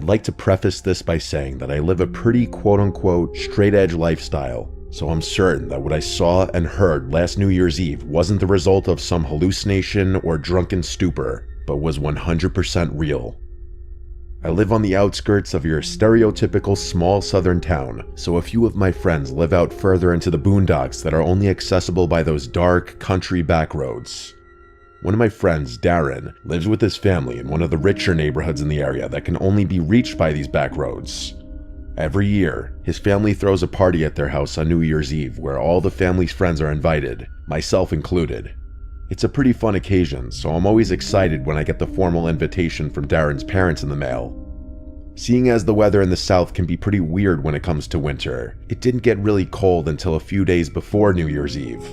I'd like to preface this by saying that I live a pretty quote-unquote straight-edge lifestyle, so I'm certain that what I saw and heard last New Year's Eve wasn't the result of some hallucination or drunken stupor, but was 100% real. I live on the outskirts of your stereotypical small southern town, so a few of my friends live out further into the boondocks that are only accessible by those dark, country back roads. One of my friends, Darren, lives with his family in one of the richer neighborhoods in the area that can only be reached by these back roads. Every year, his family throws a party at their house on New Year's Eve where all the family's friends are invited, myself included. It's a pretty fun occasion, so I'm always excited when I get the formal invitation from Darren's parents in the mail. Seeing as the weather in the south can be pretty weird when it comes to winter, it didn't get really cold until a few days before New Year's Eve.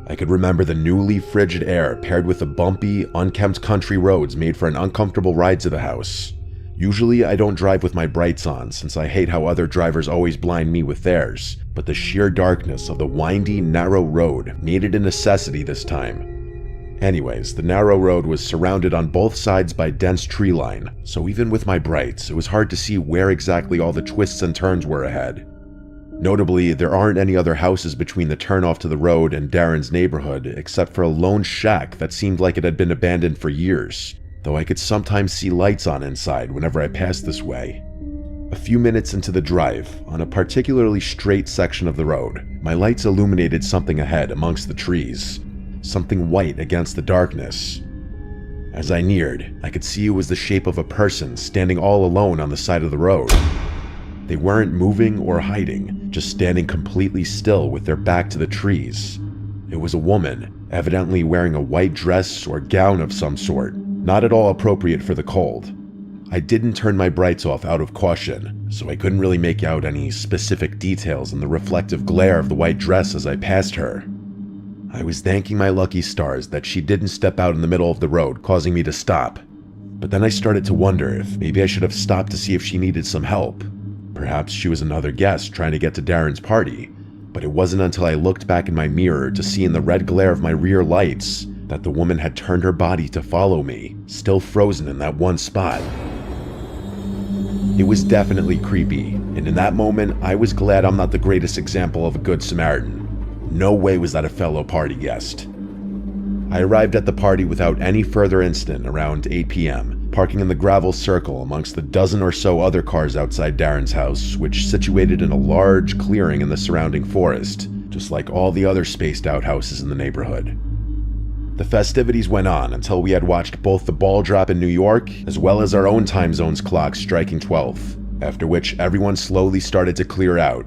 I could remember the newly frigid air paired with the bumpy, unkempt country roads made for an uncomfortable ride to the house. Usually I don't drive with my brights on since I hate how other drivers always blind me with theirs, but the sheer darkness of the windy, narrow road made it a necessity this time. Anyways, the narrow road was surrounded on both sides by dense tree line, so even with my brights, it was hard to see where exactly all the twists and turns were ahead. Notably, there aren't any other houses between the turnoff to the road and Darren's neighborhood except for a lone shack that seemed like it had been abandoned for years, though I could sometimes see lights on inside whenever I passed this way. A few minutes into the drive, on a particularly straight section of the road, my lights illuminated something ahead amongst the trees, something white against the darkness. As I neared, I could see it was the shape of a person standing all alone on the side of the road. They weren't moving or hiding, just standing completely still with their back to the trees. It was a woman, evidently wearing a white dress or gown of some sort, not at all appropriate for the cold. I didn't turn my brights off out of caution, so I couldn't really make out any specific details in the reflective glare of the white dress as I passed her. I was thanking my lucky stars that she didn't step out in the middle of the road, causing me to stop. But then I started to wonder if maybe I should have stopped to see if she needed some help. Perhaps she was another guest trying to get to Darren's party, but it wasn't until I looked back in my mirror to see in the red glare of my rear lights that the woman had turned her body to follow me, still frozen in that one spot. It was definitely creepy, and in that moment, I was glad I'm not the greatest example of a good Samaritan. No way was that a fellow party guest. I arrived at the party without any further incident around 8 p.m., parking in the gravel circle amongst the dozen or so other cars outside Darren's house, which situated in a large clearing in the surrounding forest, just like all the other spaced out houses in the neighborhood. The festivities went on until we had watched both the ball drop in New York as well as our own time zone's clock striking 12, after which everyone slowly started to clear out.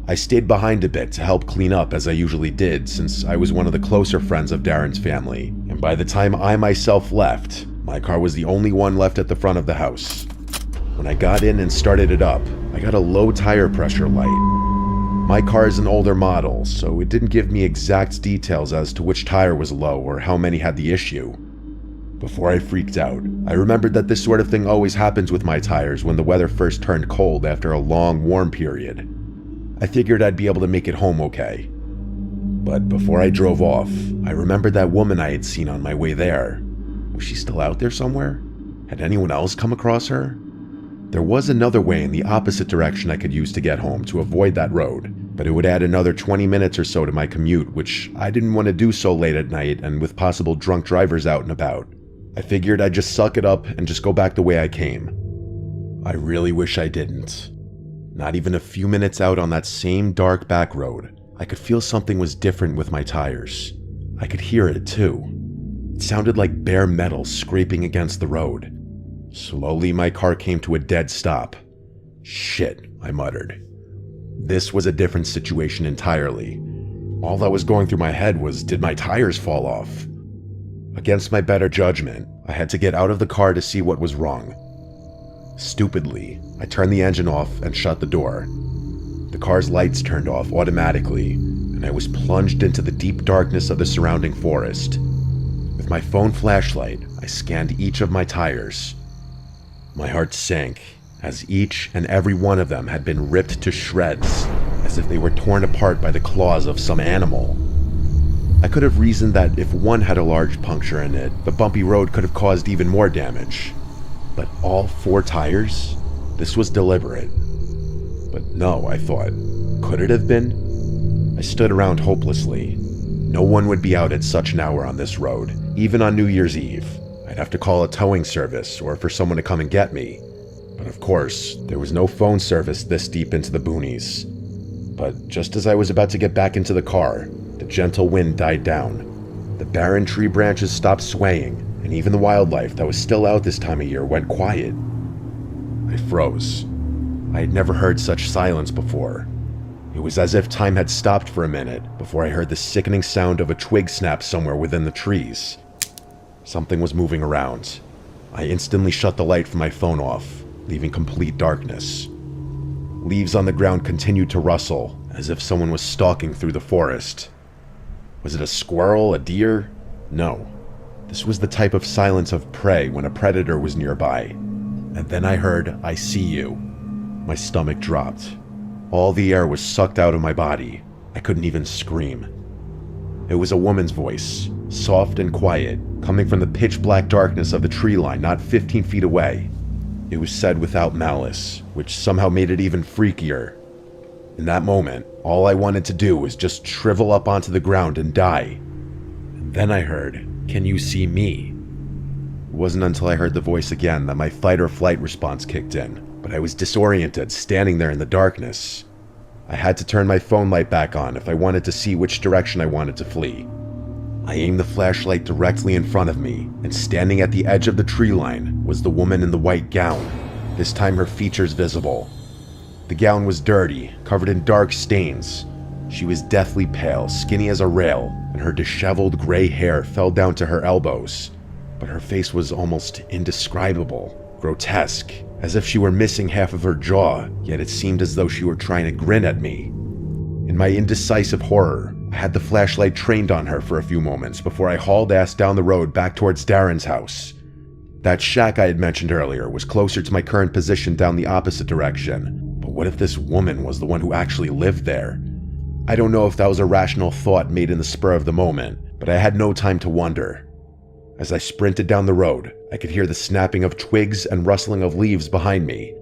I stayed behind a bit to help clean up as I usually did since I was one of the closer friends of Darren's family, and by the time I myself left, my car was the only one left at the front of the house. When I got in and started it up, I got a low tire pressure light. My car is an older model, so it didn't give me exact details as to which tire was low or how many had the issue. Before I freaked out, I remembered that this sort of thing always happens with my tires when the weather first turned cold after a long warm period. I figured I'd be able to make it home okay. But before I drove off, I remembered that woman I had seen on my way there. Was she still out there somewhere? Had anyone else come across her? There was another way in the opposite direction I could use to get home to avoid that road, but it would add another 20 minutes or so to my commute, which I didn't want to do so late at night and with possible drunk drivers out and about. I figured I'd just suck it up and just go back the way I came. I really wish I didn't. Not even a few minutes out on that same dark back road, I could feel something was different with my tires. I could hear it too. It sounded like bare metal scraping against the road. Slowly, my car came to a dead stop. Shit, I muttered. This was a different situation entirely. All that was going through my head was, did my tires fall off? Against my better judgment, I had to get out of the car to see what was wrong. Stupidly, I turned the engine off and shut the door. The car's lights turned off automatically, and I was plunged into the deep darkness of the surrounding forest. With my phone flashlight, I scanned each of my tires. My heart sank, as each and every one of them had been ripped to shreds, as if they were torn apart by the claws of some animal. I could have reasoned that if one had a large puncture in it, the bumpy road could have caused even more damage. But all 4 tires? This was deliberate. But no, I thought. Could it have been? I stood around hopelessly. No one would be out at such an hour on this road, even on New Year's Eve. I'd have to call a towing service or for someone to come and get me. But of course, there was no phone service this deep into the boonies. But just as I was about to get back into the car, the gentle wind died down. The barren tree branches stopped swaying, and even the wildlife that was still out this time of year went quiet. I froze. I had never heard such silence before. It was as if time had stopped for a minute before I heard the sickening sound of a twig snap somewhere within the trees. Something was moving around. I instantly shut the light from my phone off, leaving complete darkness. Leaves on the ground continued to rustle, as if someone was stalking through the forest. Was it a squirrel, a deer? No. This was the type of silence of prey when a predator was nearby. And then I heard, "I see you." My stomach dropped. All the air was sucked out of my body. I couldn't even scream. It was a woman's voice, soft and quiet, coming from the pitch-black darkness of the tree line not 15 feet away. It was said without malice, which somehow made it even freakier. In that moment, all I wanted to do was just shrivel up onto the ground and die. And then I heard, "Can you see me?" It wasn't until I heard the voice again that my fight or flight response kicked in, but I was disoriented, standing there in the darkness. I had to turn my phone light back on if I wanted to see which direction I wanted to flee. I aimed the flashlight directly in front of me, and standing at the edge of the tree line was the woman in the white gown, this time her features visible. The gown was dirty, covered in dark stains. She was deathly pale, skinny as a rail, and her disheveled gray hair fell down to her elbows. But her face was almost indescribable, grotesque, as if she were missing half of her jaw, yet it seemed as though she were trying to grin at me. In my indecisive horror, I had the flashlight trained on her for a few moments before I hauled ass down the road back towards Darren's house. That shack I had mentioned earlier was closer to my current position down the opposite direction, but what if this woman was the one who actually lived there? I don't know if that was a rational thought made in the spur of the moment, but I had no time to wonder. As I sprinted down the road, I could hear the snapping of twigs and rustling of leaves behind me.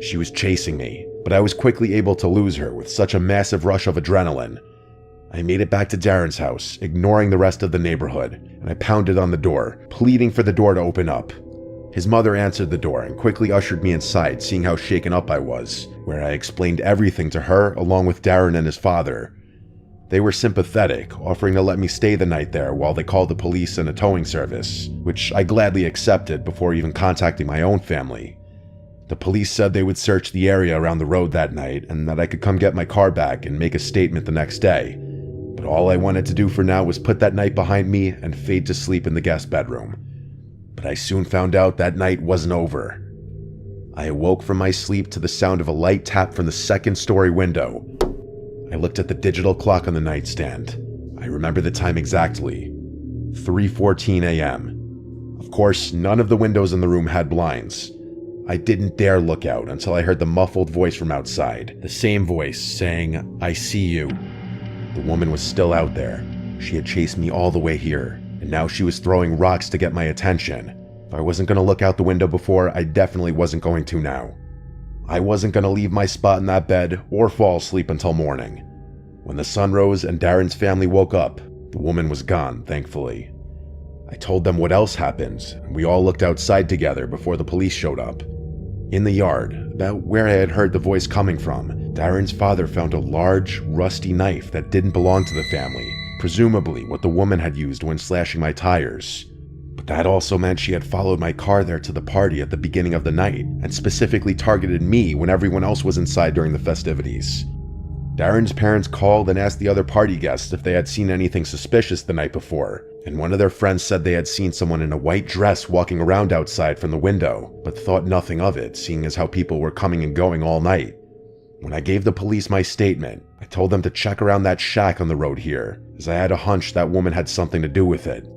She was chasing me, but I was quickly able to lose her with such a massive rush of adrenaline. I made it back to Darren's house, ignoring the rest of the neighborhood, and I pounded on the door, pleading for the door to open up. His mother answered the door and quickly ushered me inside, seeing how shaken up I was, where I explained everything to her along with Darren and his father. They were sympathetic, offering to let me stay the night there while they called the police and a towing service, which I gladly accepted before even contacting my own family. The police said they would search the area around the road that night and that I could come get my car back and make a statement the next day. But all I wanted to do for now was put that night behind me and fade to sleep in the guest bedroom. But I soon found out that night wasn't over. I awoke from my sleep to the sound of a light tap from the second-story window. I looked at the digital clock on the nightstand. I remember the time exactly. 3:14 a.m. Of course, none of the windows in the room had blinds. I didn't dare look out until I heard the muffled voice from outside, the same voice saying, "I see you." The woman was still out there. She had chased me all the way here, and now she was throwing rocks to get my attention. If I wasn't going to look out the window before, I definitely wasn't going to now. I wasn't going to leave my spot in that bed or fall asleep until morning. When the sun rose and Darren's family woke up, the woman was gone, thankfully. I told them what else happened, and we all looked outside together before the police showed up. In the yard, about where I had heard the voice coming from, Darren's father found a large, rusty knife that didn't belong to the family, presumably what the woman had used when slashing my tires. But that also meant she had followed my car there to the party at the beginning of the night, and specifically targeted me when everyone else was inside during the festivities. Darren's parents called and asked the other party guests if they had seen anything suspicious the night before, and one of their friends said they had seen someone in a white dress walking around outside from the window, but thought nothing of it, seeing as how people were coming and going all night. When I gave the police my statement, I told them to check around that shack on the road here, as I had a hunch that woman had something to do with it.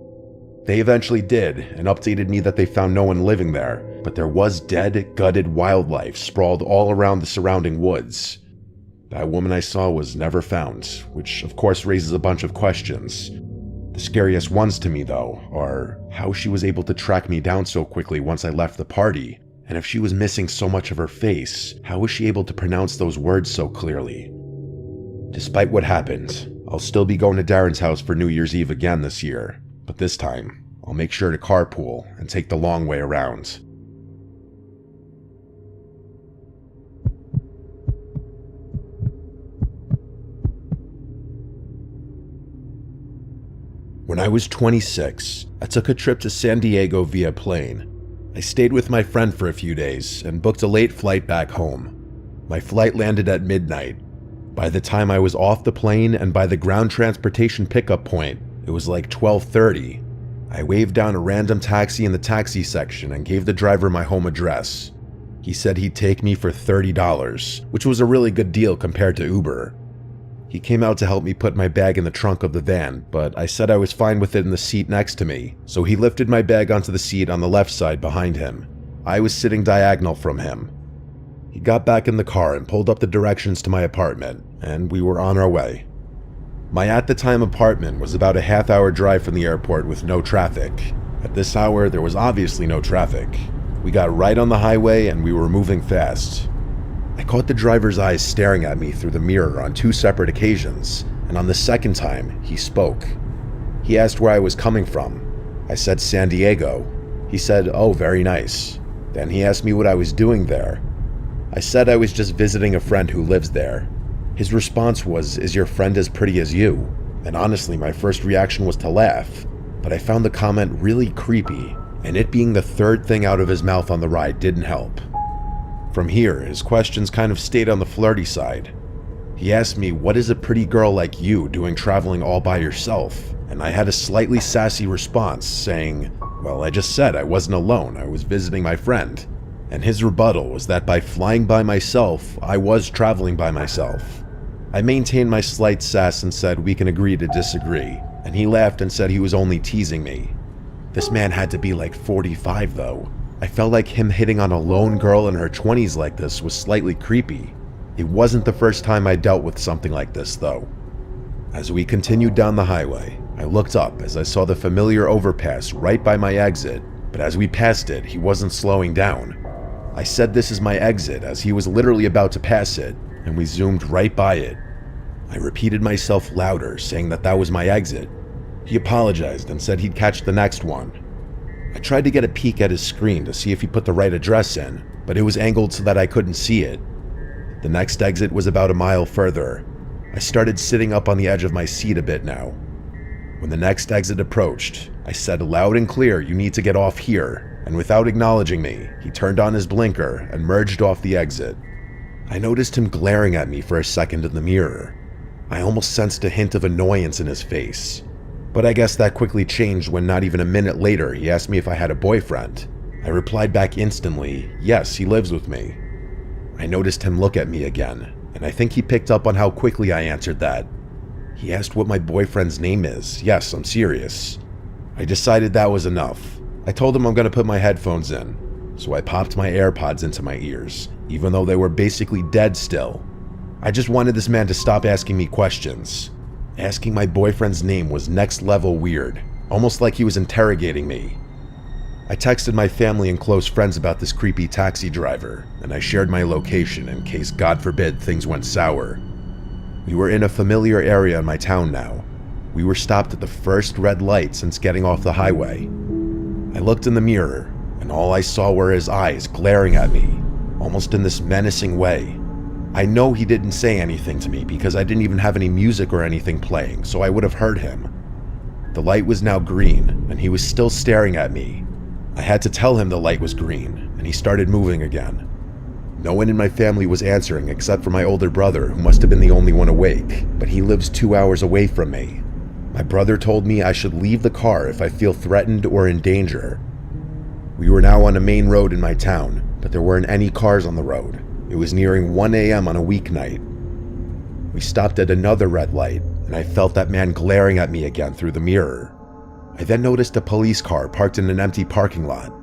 They eventually did, and updated me that they found no one living there, but there was dead, gutted wildlife sprawled all around the surrounding woods. That woman I saw was never found, which of course raises a bunch of questions. The scariest ones to me, though, are how she was able to track me down so quickly once I left the party, and if she was missing so much of her face, how was she able to pronounce those words so clearly? Despite what happened, I'll still be going to Darren's house for New Year's Eve again this year, but this time, I'll make sure to carpool and take the long way around. When I was 26, I took a trip to San Diego via plane. I stayed with my friend for a few days and booked a late flight back home. My flight landed at midnight. By the time I was off the plane and by the ground transportation pickup point, it was like 12:30. I waved down a random taxi in the taxi section and gave the driver my home address. He said he'd take me for $30, which was a really good deal compared to Uber. He came out to help me put my bag in the trunk of the van, but I said I was fine with it in the seat next to me, so he lifted my bag onto the seat on the left side behind him. I was sitting diagonal from him. He got back in the car and pulled up the directions to my apartment, and we were on our way. My at-the-time apartment was about a half-hour drive from the airport with no traffic. At this hour, there was obviously no traffic. We got right on the highway and we were moving fast. I caught the driver's eyes staring at me through the mirror on 2 separate occasions, and on the second time, he spoke. He asked where I was coming from. I said San Diego. He said, "Oh, very nice." Then he asked me what I was doing there. I said I was just visiting a friend who lives there. His response was, "Is your friend as pretty as you?" And honestly, my first reaction was to laugh, but I found the comment really creepy, and it being the third thing out of his mouth on the ride didn't help. From here, his questions kind of stayed on the flirty side. He asked me, "What is a pretty girl like you doing traveling all by yourself?" And I had a slightly sassy response saying, "Well, I just said I wasn't alone, I was visiting my friend." And his rebuttal was that by flying by myself, I was traveling by myself. I maintained my slight sass and said we can agree to disagree, and he laughed and said he was only teasing me. This man had to be like 45 though. I felt like him hitting on a lone girl in her 20s like this was slightly creepy. It wasn't the first time I dealt with something like this though. As we continued down the highway, I looked up as I saw the familiar overpass right by my exit, but as we passed it, he wasn't slowing down. I said this is my exit as he was literally about to pass it, and we zoomed right by it. I repeated myself louder, saying that was my exit. He apologized and said he'd catch the next one. I tried to get a peek at his screen to see if he put the right address in, but it was angled so that I couldn't see it. The next exit was about a mile further. I started sitting up on the edge of my seat a bit now. When the next exit approached, I said loud and clear, "You need to get off here," and without acknowledging me, he turned on his blinker and merged off the exit. I noticed him glaring at me for a second in the mirror. I almost sensed a hint of annoyance in his face. But I guess that quickly changed when not even a minute later he asked me if I had a boyfriend. I replied back instantly, "Yes, he lives with me." I noticed him look at me again, and I think he picked up on how quickly I answered that. He asked what my boyfriend's name is. Yes, I'm serious. I decided that was enough. I told him I'm going to put my headphones in, so I popped my AirPods into my ears, even though they were basically dead still. I just wanted this man to stop asking me questions. Asking my boyfriend's name was next level weird, almost like he was interrogating me. I texted my family and close friends about this creepy taxi driver, and I shared my location in case, God forbid, things went sour. We were in a familiar area in my town now. We were stopped at the first red light since getting off the highway. I looked in the mirror, and all I saw were his eyes glaring at me, almost in this menacing way. I know he didn't say anything to me because I didn't even have any music or anything playing, so I would have heard him. The light was now green, and he was still staring at me. I had to tell him the light was green, and he started moving again. No one in my family was answering except for my older brother, who must have been the only one awake, but he lives 2 hours away from me. My brother told me I should leave the car if I feel threatened or in danger. We were now on a main road in my town, but there weren't any cars on the road. It was nearing 1 a.m. on a weeknight. We stopped at another red light, and I felt that man glaring at me again through the mirror. I then noticed a police car parked in an empty parking lot.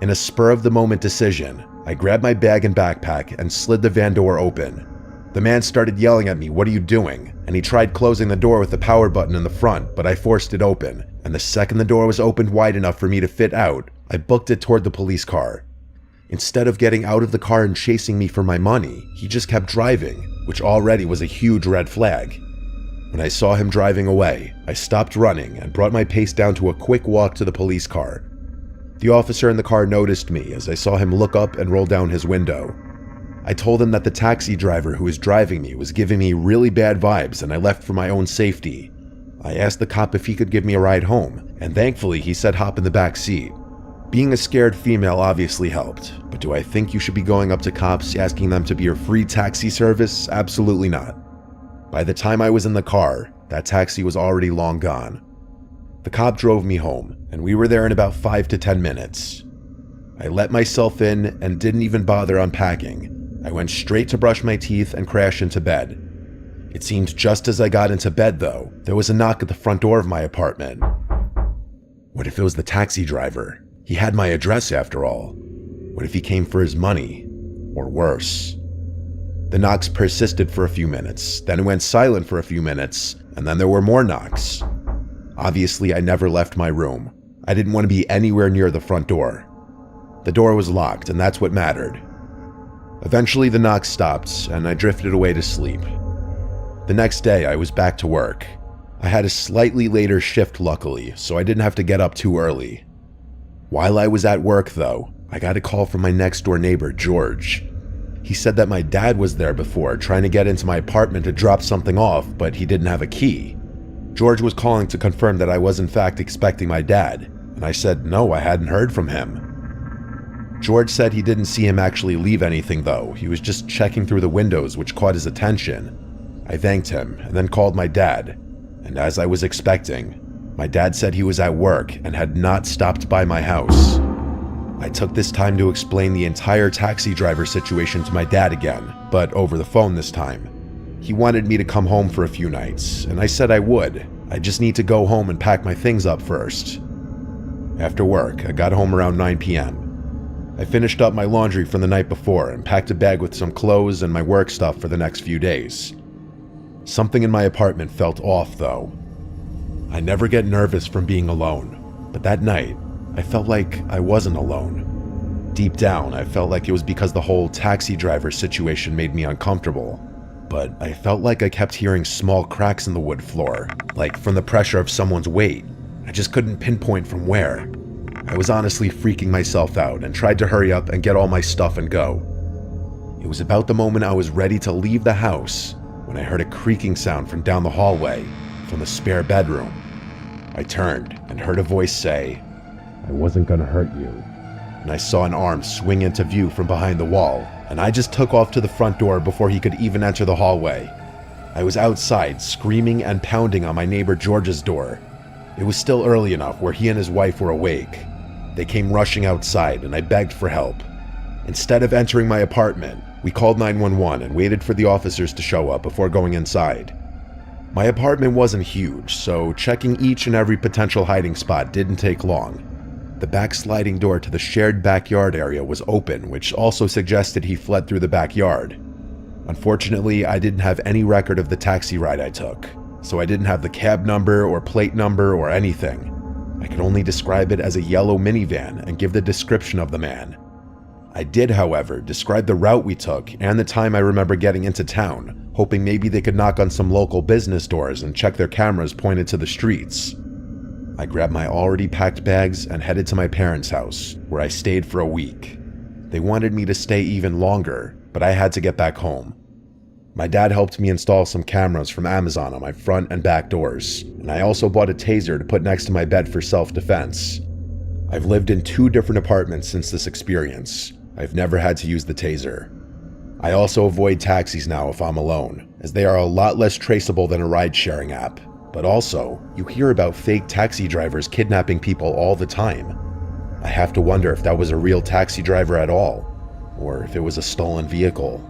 In a spur-of-the-moment decision, I grabbed my bag and backpack and slid the van door open. The man started yelling at me, "What are you doing?" And he tried closing the door with the power button in the front, but I forced it open. And the second the door was opened wide enough for me to fit out, I booked it toward the police car. Instead of getting out of the car and chasing me for my money, he just kept driving, which already was a huge red flag. When I saw him driving away, I stopped running and brought my pace down to a quick walk to the police car. The officer in the car noticed me as I saw him look up and roll down his window. I told him that the taxi driver who was driving me was giving me really bad vibes and I left for my own safety. I asked the cop if he could give me a ride home, and thankfully he said hop in the back seat. Being a scared female obviously helped, but do I think you should be going up to cops asking them to be your free taxi service? Absolutely not. By the time I was in the car, that taxi was already long gone. The cop drove me home, and we were there in about 5 to 10 minutes. I let myself in and didn't even bother unpacking. I went straight to brush my teeth and crash into bed. It seemed just as I got into bed, though, there was a knock at the front door of my apartment. What if it was the taxi driver? He had my address after all. What if he came for his money? Or worse? The knocks persisted for a few minutes, then it went silent for a few minutes, and then there were more knocks. Obviously, I never left my room. I didn't want to be anywhere near the front door. The door was locked, and that's what mattered. Eventually, the knocks stopped, and I drifted away to sleep. The next day, I was back to work. I had a slightly later shift, luckily, so I didn't have to get up too early. While I was at work, though, I got a call from my next-door neighbor, George. He said that my dad was there before, trying to get into my apartment to drop something off, but he didn't have a key. George was calling to confirm that I was in fact expecting my dad, and I said no, I hadn't heard from him. George said he didn't see him actually leave anything, though. He was just checking through the windows, which caught his attention. I thanked him and then called my dad, and as I was expecting, my dad said he was at work and had not stopped by my house. I took this time to explain the entire taxi driver situation to my dad again, but over the phone this time. He wanted me to come home for a few nights, and I said I would. I just need to go home and pack my things up first. After work, I got home around 9 p.m. I finished up my laundry from the night before and packed a bag with some clothes and my work stuff for the next few days. Something in my apartment felt off, though. I never get nervous from being alone, but that night, I felt like I wasn't alone. Deep down, I felt like it was because the whole taxi driver situation made me uncomfortable, but I felt like I kept hearing small cracks in the wood floor, like from the pressure of someone's weight. I just couldn't pinpoint from where. I was honestly freaking myself out and tried to hurry up and get all my stuff and go. It was about the moment I was ready to leave the house when I heard a creaking sound from down the hallway, from the spare bedroom. I turned and heard a voice say, "I wasn't gonna hurt you." And I saw an arm swing into view from behind the wall, and I just took off to the front door before he could even enter the hallway. I was outside, screaming and pounding on my neighbor George's door. It was still early enough where he and his wife were awake. They came rushing outside, and I begged for help. Instead of entering my apartment, we called 911 and waited for the officers to show up before going inside. My apartment wasn't huge, so checking each and every potential hiding spot didn't take long. The back sliding door to the shared backyard area was open, which also suggested he fled through the backyard. Unfortunately, I didn't have any record of the taxi ride I took, so I didn't have the cab number or plate number or anything. I could only describe it as a yellow minivan and give the description of the man. I did, however, describe the route we took and the time I remember getting into town, hoping maybe they could knock on some local business doors and check their cameras pointed to the streets. I grabbed my already packed bags and headed to my parents' house, where I stayed for a week. They wanted me to stay even longer, but I had to get back home. My dad helped me install some cameras from Amazon on my front and back doors, and I also bought a taser to put next to my bed for self-defense. I've lived in 2 different apartments since this experience. I've never had to use the taser. I also avoid taxis now if I'm alone, as they are a lot less traceable than a ride-sharing app. But also, you hear about fake taxi drivers kidnapping people all the time. I have to wonder if that was a real taxi driver at all, or if it was a stolen vehicle.